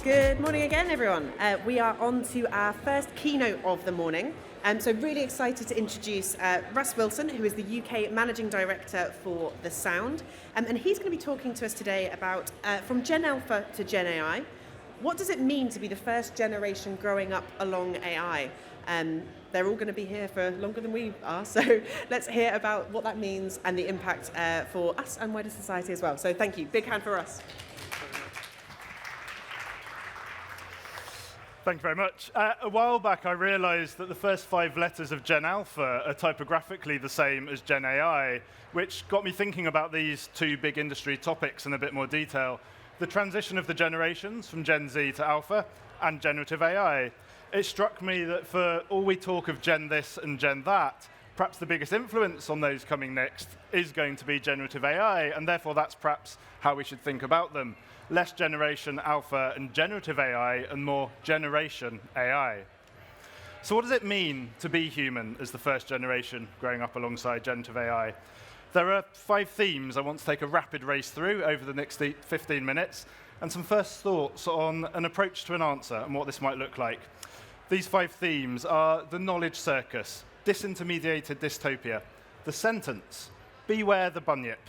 Good morning again, everyone. We are on to our first keynote of the morning. So really excited to introduce Russ Wilson, who is the UK Managing Director for The Sound. And he's going to be talking to us today about from Gen Alpha to Gen AI. What does it mean to be the first generation growing up along AI? They're all going to be here for longer than we are, so let's hear about what that means and the impact for us and wider society as well. So thank you. Big hand for Russ. Thank you very much. A while back, I realized that the first 5 letters of Gen Alpha are typographically the same as Gen AI, which got me thinking about these 2 big industry topics in a bit more detail. The transition of the generations from Gen Z to Alpha and generative AI. It struck me that for all we talk of Gen this and Gen that, perhaps the biggest influence on those coming next is going to be generative AI, and therefore that's perhaps how we should think about them. Less generation alpha and generative AI, and more generation AI. So what does it mean to be human as the first generation growing up alongside generative AI? There are 5 themes I want to take a rapid race through over the next 15 minutes, and some first thoughts on an approach to an answer and what this might look like. These 5 themes are the knowledge circus, disintermediated dystopia, the sentence, beware the bunyip,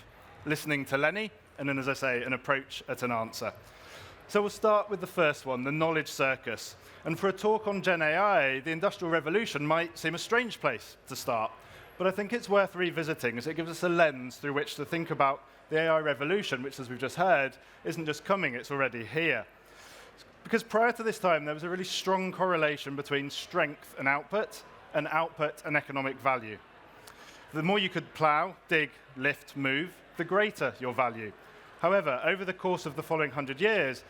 listening to Lenny, and then, as I say, an approach at an answer. So we'll start with the first one, the knowledge circus. And for a talk on Gen AI, the Industrial Revolution might seem a strange place to start, but I think it's worth revisiting as it gives us a lens through which to think about the AI revolution, which, as we've just heard, isn't just coming, it's already here. Because prior to this time, there was a really strong correlation between strength and output and economic value. The more you could plow, dig, lift, move, the greater your value. However, over the course of the following 100 years,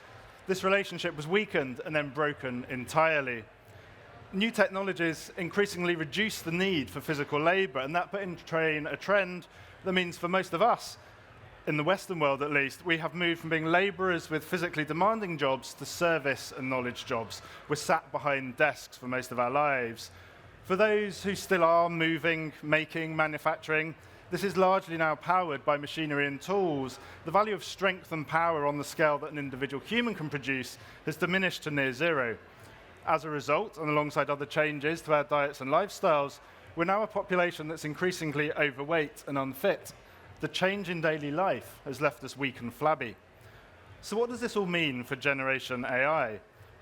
this relationship was weakened and then broken entirely. New technologies increasingly reduce the need for physical labor, and that put in train a trend that means for most of us, in the Western world at least, we have moved from being laborers with physically demanding jobs to service and knowledge jobs. We're sat behind desks for most of our lives. For those who still are moving, making, manufacturing, this is largely now powered by machinery and tools. The value of strength and power on the scale that an individual human can produce has diminished to near zero. As a result, and alongside other changes to our diets and lifestyles, we're now a population that's increasingly overweight and unfit. The change in daily life has left us weak and flabby. So what does this all mean for generation AI?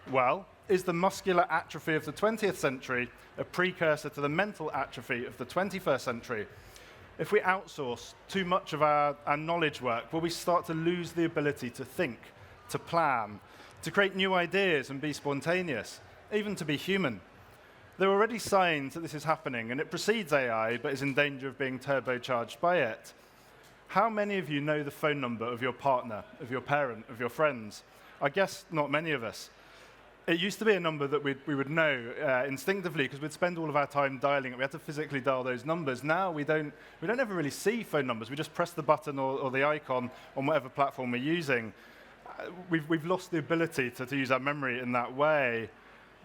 Well, is the muscular atrophy of the 20th century a precursor to the mental atrophy of the 21st century? If we outsource too much of our knowledge work, will we start to lose the ability to think, to plan, to create new ideas and be spontaneous, even to be human? There are already signs that this is happening, and it precedes AI, but is in danger of being turbocharged by it. How many of you know the phone number of your partner, of your parent, of your friends? I guess not many of us. It used to be a number that we would know instinctively because we'd spend all of our time dialing it. We had to physically dial those numbers. Now we don't ever really see phone numbers. We just press the button or the icon on whatever platform we're using. We've lost the ability to use our memory in that way.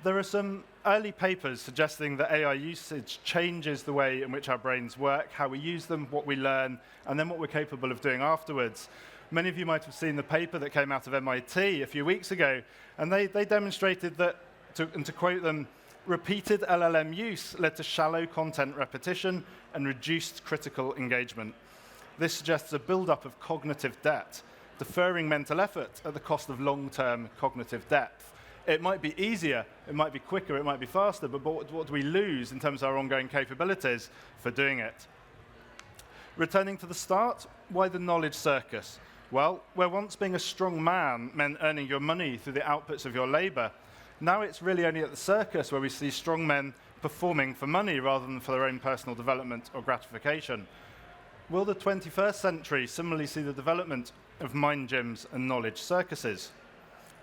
There are some early papers suggesting that AI usage changes the way in which our brains work, how we use them, what we learn, and then what we're capable of doing afterwards. Many of you might have seen the paper that came out of MIT a few weeks ago, and they demonstrated that, and to quote them, repeated LLM use led to shallow content repetition and reduced critical engagement. This suggests a buildup of cognitive debt, deferring mental effort at the cost of long-term cognitive depth. It might be easier, it might be quicker, it might be faster, but what do we lose in terms of our ongoing capabilities for doing it? Returning to the start, why the knowledge circus? Well, where once being a strong man meant earning your money through the outputs of your labor, now it's really only at the circus where we see strong men performing for money rather than for their own personal development or gratification. Will the 21st century similarly see the development of mind gyms and knowledge circuses?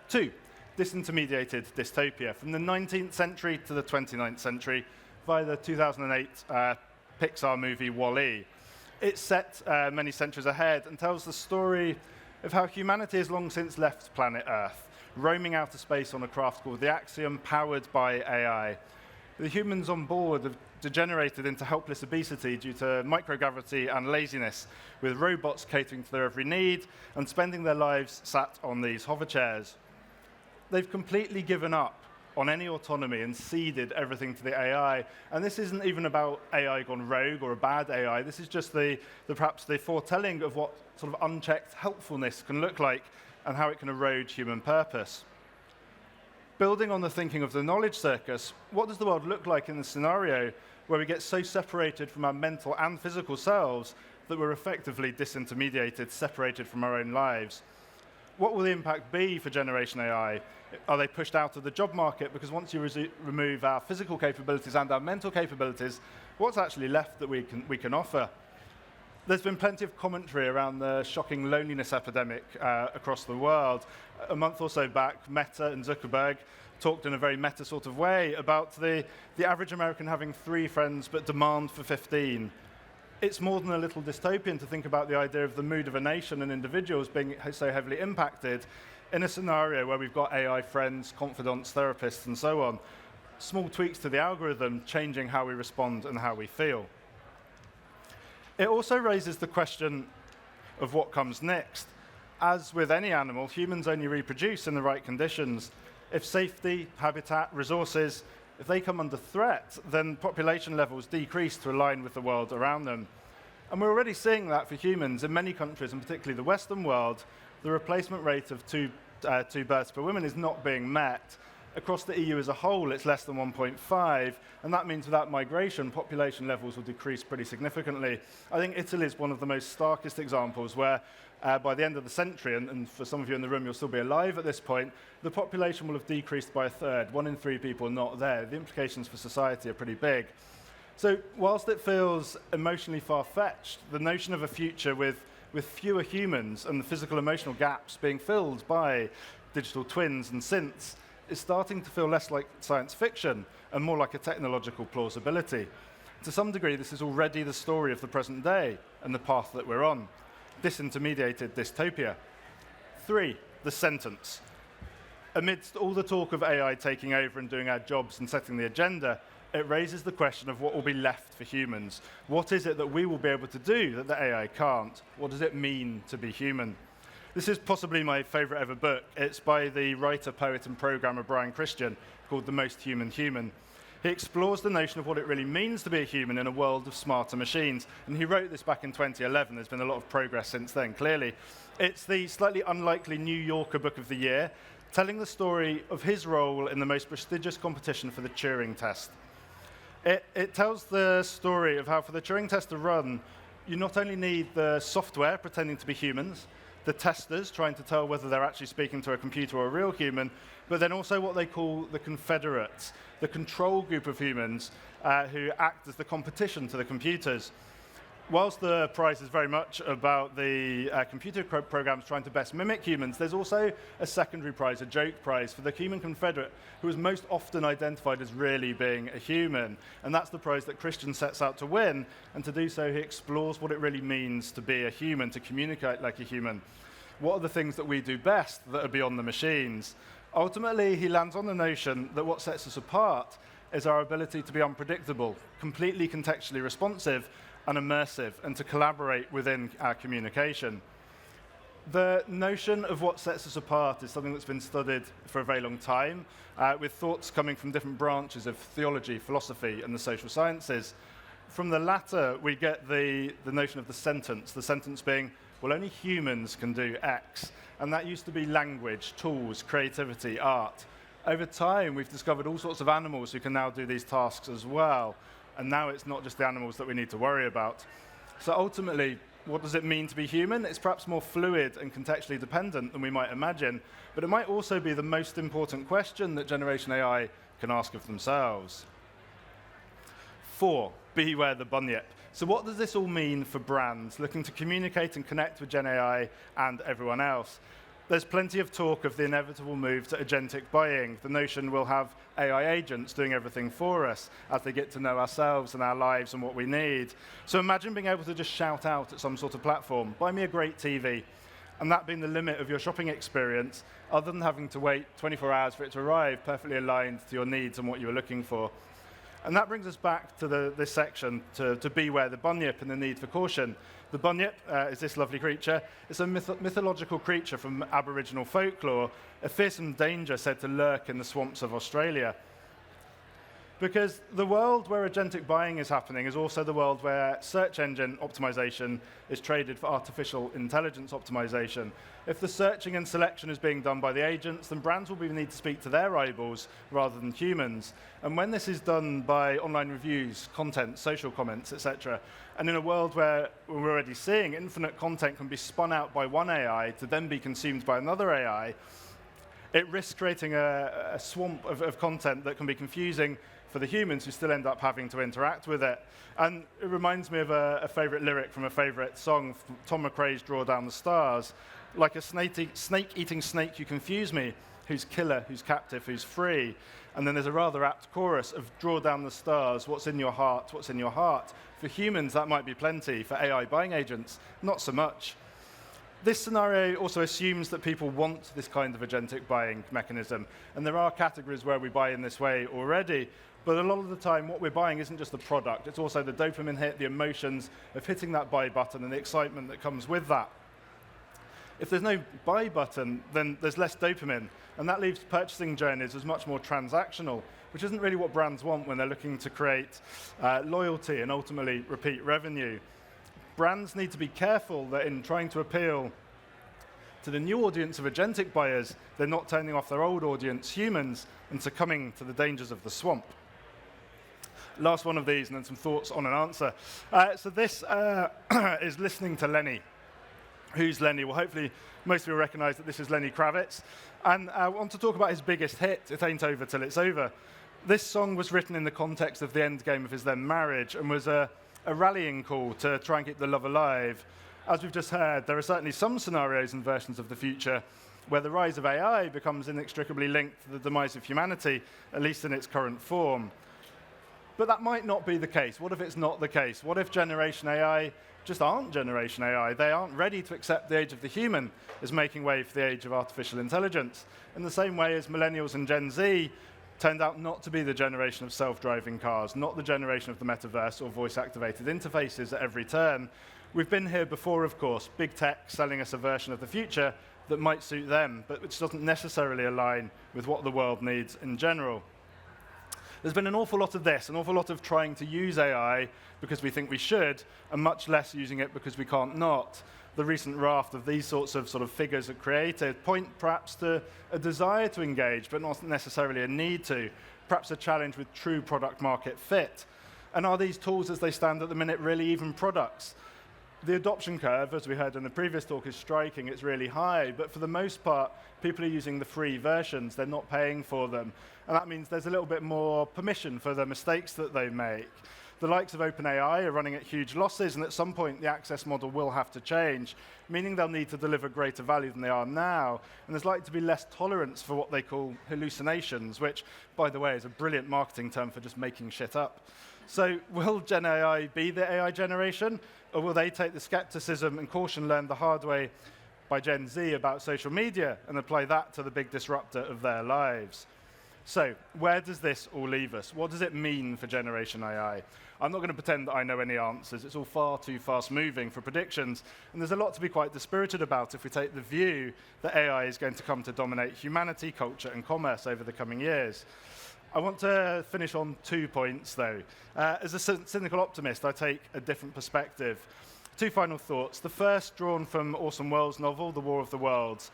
2, disintermediated dystopia, from the 19th century to the 29th century via the 2008 Pixar movie WALL-E. It's set many centuries ahead and tells the story of how humanity has long since left planet Earth, roaming outer space on a craft called the Axiom, powered by AI. The humans on board have degenerated into helpless obesity due to microgravity and laziness, with robots catering to their every need and spending their lives sat on these hover chairs. they've completely given up on any autonomy and ceded everything to the AI. And this isn't even about AI gone rogue or a bad AI. This is just perhaps the foretelling of what sort of unchecked helpfulness can look like and how it can erode human purpose. Building on the thinking of the knowledge circus, what does the world look like in the scenario where we get so separated from our mental and physical selves that we're effectively disintermediated, separated from our own lives? What will the impact be for Generation AI? Are they pushed out of the job market? Because once you remove our physical capabilities and our mental capabilities, what's actually left that we can offer? There's been plenty of commentary around the shocking loneliness epidemic across the world. A month or so back, Meta and Zuckerberg talked in a very meta sort of way about the average American having 3 friends but demand for 15. It's more than a little dystopian to think about the idea of the mood of a nation and individuals being so heavily impacted in a scenario where we've got AI friends, confidants, therapists, and so on. Small tweaks to the algorithm changing how we respond and how we feel. It also raises the question of what comes next. As with any animal, humans only reproduce in the right conditions. If safety, habitat, resources, if they come under threat, then population levels decrease to align with the world around them. And we're already seeing that for humans in many countries, and particularly the Western world. The replacement rate of two births per woman is not being met. Across the EU as a whole, it's less than 1.5, and that means without migration, population levels will decrease pretty significantly. I think Italy is one of the most starkest examples where by the end of the century, and for some of you in the room, you'll still be alive at this point, the population will have decreased by a third, 1 in 3 people not there. The implications for society are pretty big. So whilst it feels emotionally far-fetched, the notion of a future with fewer humans and the physical emotional gaps being filled by digital twins and synths is starting to feel less like science fiction and more like a technological plausibility. To some degree, this is already the story of the present day and the path that we're on. Disintermediated dystopia. 3, the sentence. Amidst all the talk of AI taking over and doing our jobs and setting the agenda, it raises the question of what will be left for humans. What is it that we will be able to do that the AI can't? What does it mean to be human? This is possibly my favorite ever book. It's by the writer, poet, and programmer Brian Christian, called The Most Human Human. He explores the notion of what it really means to be a human in a world of smarter machines. And he wrote this back in 2011. There's been a lot of progress since then, clearly. It's the slightly unlikely New Yorker Book of the Year, telling the story of his role in the most prestigious competition for the Turing test. It tells the story of how for the Turing test to run, you not only need the software pretending to be humans, the testers trying to tell whether they're actually speaking to a computer or a real human, but then also what they call the confederates, the control group of humans who act as the competition to the computers. Whilst the prize is very much about the computer programs trying to best mimic humans, there's also a secondary prize, a joke prize, for the human confederate who is most often identified as really being a human. And that's the prize that Christian sets out to win. And to do so, he explores what it really means to be a human, to communicate like a human. What are the things that we do best that are beyond the machines? Ultimately, he lands on the notion that what sets us apart is our ability to be unpredictable, completely contextually responsive, and immersive, and to collaborate within our communication. The notion of what sets us apart is something that's been studied for a very long time, with thoughts coming from different branches of theology, philosophy, and the social sciences. From the latter, we get the notion of the sentence being, well, only humans can do X. And that used to be language, tools, creativity, art. Over time, we've discovered all sorts of animals who can now do these tasks as well. And now it's not just the animals that we need to worry about. So ultimately, what does it mean to be human? It's perhaps more fluid and contextually dependent than we might imagine, but it might also be the most important question that Generation AI can ask of themselves. 4, beware the bunyip. So what does this all mean for brands looking to communicate and connect with Gen AI and everyone else? There's plenty of talk of the inevitable move to agentic buying. The notion we'll have AI agents doing everything for us as they get to know ourselves and our lives and what we need. So imagine being able to just shout out at some sort of platform, buy me a great TV, and that being the limit of your shopping experience, other than having to wait 24 hours for it to arrive, perfectly aligned to your needs and what you were looking for. And that brings us back to this section, to beware the bunyip and the need for caution. The bunyip is this lovely creature. It's a mythological creature from Aboriginal folklore, a fearsome danger said to lurk in the swamps of Australia. Because the world where agentic buying is happening is also the world where search engine optimization is traded for artificial intelligence optimization. If the searching and selection is being done by the agents, then brands will need to speak to their eyeballs rather than humans. And when this is done by online reviews, content, social comments, etc., and in a world where we're already seeing infinite content can be spun out by one AI to then be consumed by another AI, it risks creating a swamp of content that can be confusing for the humans who still end up having to interact with it. And it reminds me of a favorite lyric from a favorite song, Tom McRae's Draw Down the Stars. Like a snake-eating snake, you confuse me. Who's killer, who's captive, who's free? And then there's a rather apt chorus of draw down the stars, what's in your heart, what's in your heart? For humans, that might be plenty. For AI buying agents, not so much. This scenario also assumes that people want this kind of agentic buying mechanism. And there are categories where we buy in this way already. But a lot of the time, what we're buying isn't just the product. It's also the dopamine hit, the emotions of hitting that buy button and the excitement that comes with that. If there's no buy button, then there's less dopamine. And that leaves purchasing journeys as much more transactional, which isn't really what brands want when they're looking to create loyalty and ultimately repeat revenue. Brands need to be careful that in trying to appeal to the new audience of agentic buyers, they're not turning off their old audience, humans, and succumbing to the dangers of the swamp. Last one of these, and then some thoughts on an answer. So this is listening to Lenny. Who's Lenny? Well, hopefully most of you will recognize that this is Lenny Kravitz. And I want to talk about his biggest hit, It Ain't Over Till It's Over. This song was written in the context of the end game of his then marriage and was a rallying call to try and keep the love alive. As we've just heard, there are certainly some scenarios and versions of the future where the rise of AI becomes inextricably linked to the demise of humanity, at least in its current form. But that might not be the case. What if it's not the case? What if Generation AI just aren't Generation AI? They aren't ready to accept the age of the human as making way for the age of artificial intelligence. In the same way as millennials and Gen Z turned out not to be the generation of self-driving cars, not the generation of the metaverse or voice-activated interfaces at every turn. We've been here before, of course, big tech selling us a version of the future that might suit them, but which doesn't necessarily align with what the world needs in general. There's been an awful lot of this, an awful lot of trying to use AI because we think we should, and much less using it because we can't not. The recent raft of these sorts of figures that created point perhaps to a desire to engage, but not necessarily a need to, perhaps a challenge with true product market fit. And are these tools as they stand at the minute really even products? The adoption curve, as we heard in the previous talk, is striking. It's really high. But for the most part, people are using the free versions. They're not paying for them. And that means there's a little bit more permission for the mistakes that they make. The likes of OpenAI are running at huge losses, and at some point, the access model will have to change, meaning they'll need to deliver greater value than they are now. And there's likely to be less tolerance for what they call hallucinations, which, by the way, is a brilliant marketing term for just making shit up. So will GenAI be the AI generation, or will they take the skepticism and caution learned the hard way by Gen Z about social media and apply that to the big disruptor of their lives? So where does this all leave us? What does it mean for Generation AI? I'm not going to pretend that I know any answers. It's all far too fast-moving for predictions, and there's a lot to be quite dispirited about if we take the view that AI is going to come to dominate humanity, culture, and commerce over the coming years. I want to finish on 2 points, though. As a cynical optimist, I take a different perspective. 2 final thoughts. The first, drawn from Orson Welles' novel, The War of the Worlds.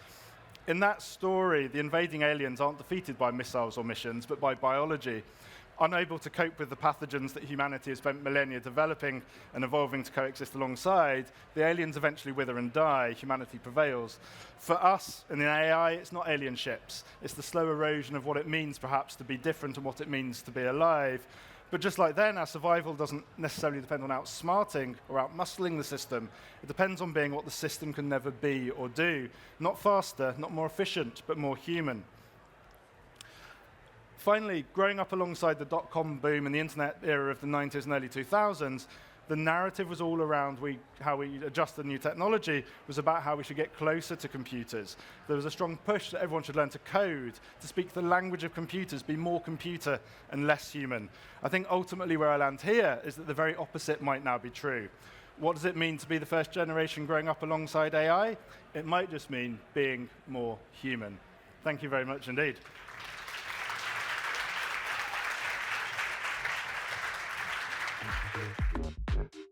In that story, the invading aliens aren't defeated by missiles or missions, but by biology. Unable to cope with the pathogens that humanity has spent millennia developing and evolving to coexist alongside, the aliens eventually wither and die. Humanity prevails. For us, in AI, it's not alien ships. It's the slow erosion of what it means, perhaps, to be different and what it means to be alive. But just like then, our survival doesn't necessarily depend on outsmarting or outmuscling the system. It depends on being what the system can never be or do. Not faster, not more efficient, but more human. Finally, growing up alongside the dot-com boom and the internet era of the 90s and early 2000s, The narrative was all around how we adjusted new technology was about how we should get closer to computers. There was a strong push that everyone should learn to code, to speak the language of computers, be more computer and less human. I think ultimately where I land here is that the very opposite might now be true. What does it mean to be the first generation growing up alongside AI? It might just mean being more human. Thank you very much indeed. Thank you.